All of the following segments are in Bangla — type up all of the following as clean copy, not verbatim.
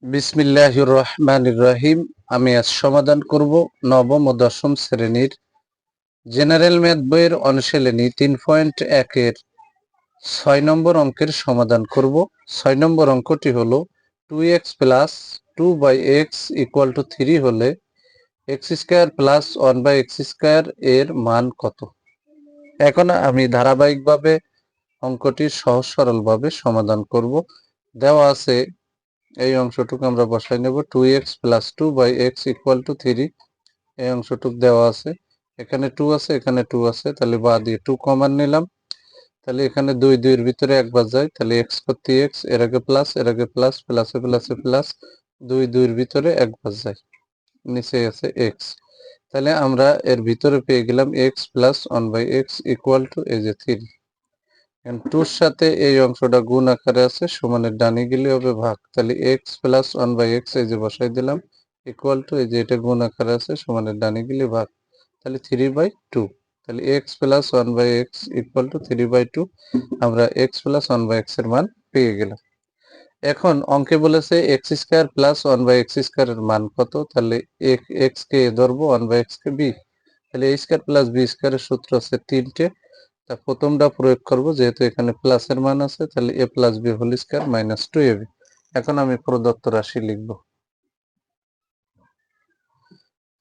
বিসমিল্লাহির রহমানির রহিম। আমি আজ সমাধান করব নবম ও দশম শ্রেণীর জেনারেল ম্যাথ বইয়ের অনুশীলনী 3.1 এর 6 নম্বর অঙ্কের সমাধান করব। 6 নম্বর অঙ্কটি হলো 2x plus 2/x equal to 3 হলে x square plus 1/x square এর মান কত। এখন আমি ধারাবাহিকভাবে অঙ্কটি সহজ সরলভাবে সমাধান করব। দেওয়া আছে এই অংশটুকু আমরা বসাই নেব 2x plus 2/x equal to 3। এই অংশটুকু দেওয়া আছে, এখানে 2 আছে, এখানে 2 আছে, তাহলে বা দিয়ে 2 কমন নিলাম। তাহলে এখানে 2 2 এর ভিতরে একবার যায়, তাহলে x করতে x, এর আগে প্লাস, এর আগে প্লাস, প্লাসে প্লাসে প্লাস, 2 2 এর ভিতরে একবার যায়, নিচে আছে x। তাহলে আমরা এর ভিতরে পেয়ে গেলাম x plus 1/x equal to এই যে 3। টুর সাথে এই অংশটা গুণ আকারে আছে, সমানের ডানে গেলে হবে ভাগ। তাহলে x প্লাস 1/x এই যে বসাই দিলাম ইকুয়াল টু এই যে এটা গুণ আকারে আছে, সমানের ডানে গেলে ভাগ। তাহলে 3/2। তাহলে x plus 1/x equal to 3/2। আমরা x প্লাস 1/x এর মান পেয়ে গেলাম। এখন অঙ্কে বলেছে x square plus 1/x square এর মান কত। তাহলে x কে a ধরবো, 1/x কে b। তাহলে a স্কয়ার প্লাস b স্কয়ারের সূত্র আছে 3টে। তা প্রথমটা প্রয়োগ করব, যেহেতু এখানে প্লাসের মান আছে, তাহলে a plus b whole square minus 2ab। এখন আমি প্রদত্ত রাশি লিখব।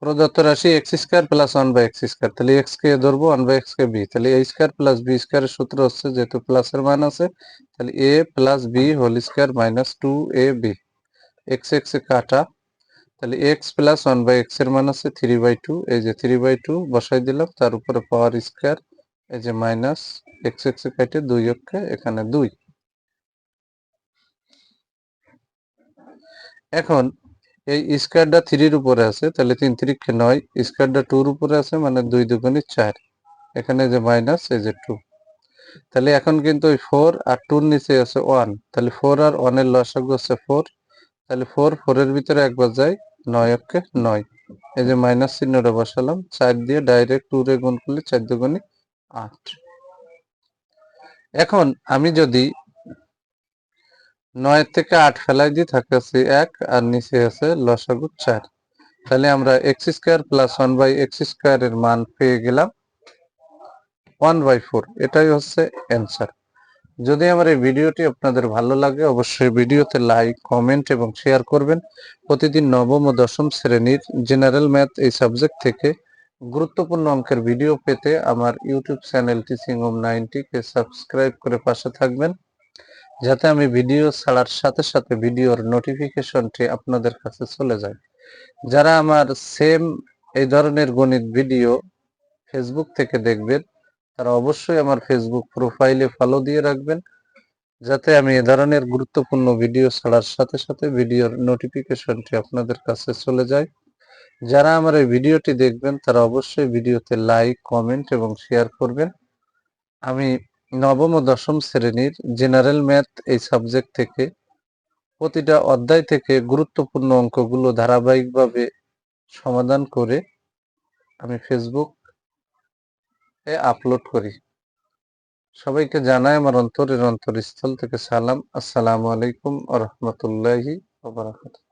প্রদত্ত রাশি x square plus 1/x square, তাহলে x কে ধরবো, 1/x কে b। তাহলে a স্কয়ার প্লাস b স্কয়ারের সূত্র হচ্ছে, যেহেতু প্লাসের মান আছে, তাহলে a plus b whole square minus 2ab। x x এ কাটা, তাহলে x প্লাস 1/x এর মান আছে 3/2। এই যে 3/2 বসাই দিলাম, তার উপরে পাওয়ার স্কয়ার, এই যে মাইনাস x x এ কাটে 2 অক্ষে এখানে 2। এখন এই স্কয়ারটা 3 এর উপরে আছে, তাহলে 3 3 9। স্কয়ারটা 2 এর উপরে আছে, মানে 2 2 4। এখানে যে মাইনাস এই যে 2। তাহলে এখন কিন্তু ওই 4 আর 2 এর নিচে আছে 1, তাহলে 4 আর 1 এর লসাগু আছে 4। তাহলে 4 4 এর ভিতরে একবার যায়, 9 অক্ষে 9। এই যে মাইনাস চিহ্নটা বসালাম, 4 দিয়ে ডাইরেক্ট 2 রে গুণ করলে 4 2 8। এখন আমি যদি 9 থেকে 8 ফেলাই দিই, থাকে আছে 1 আর নিচে আছে লসাগু 4। তাহলে আমরা x square plus 1/x square এর মান পেয়ে গেলাম 1/4। এটাই হচ্ছে অ্যান্সার। যদি আমার এই ভিডিওটি আপনাদের ভালো লাগে, অবশ্যই ভিডিওতে লাইক, কমেন্ট এবং শেয়ার করবেন। প্রতিদিন নবম ও দশম শ্রেণীর জেনারেল ম্যাথ এই সাবজেক্ট থেকে গুরুত্বপূর্ণ অঙ্কের ভিডিও পেতে আমার ইউটিউব চ্যানেল টিচিং হোম 90 কে সাবস্ক্রাইব করে পাশে থাকবেন, যাতে আমি ভিডিও ছাড়ার সাথে সাথে ভিডিওর নোটিফিকেশনটি আপনাদের কাছে চলে যায়। যারা আমার সেম এই ধরনের গণিত ভিডিও ফেসবুক থেকে দেখবেন, তারা অবশ্যই আমার ফেসবুক প্রোফাইলে ফলো দিয়ে রাখবেন, যাতে আমি এ ধরনের গুরুত্বপূর্ণ ভিডিও ছাড়ার সাথে সাথে ভিডিওর নোটিফিকেশনটি আপনাদের কাছে চলে যায়। যারা আমার এই ভিডিওটি দেখবেন, তারা অবশ্যই ভিডিওতে লাইক, কমেন্ট এবং শেয়ার করবেন। আমি নবম ও দশম শ্রেণীর জেনারেল ম্যাথ এই সাবজেক্ট থেকে প্রতিটা অধ্যায় থেকে গুরুত্বপূর্ণ অঙ্কগুলো ধারাবাহিকভাবে সমাধান করে আমি ফেসবুকে আপলোড করি। সবাইকে জানাই আমার অন্তরের অন্তরস্থল থেকে সালাম। আসসালামু আলাইকুম ওয়া রাহমাতুল্লাহি ওয়া বারাকাতুহু।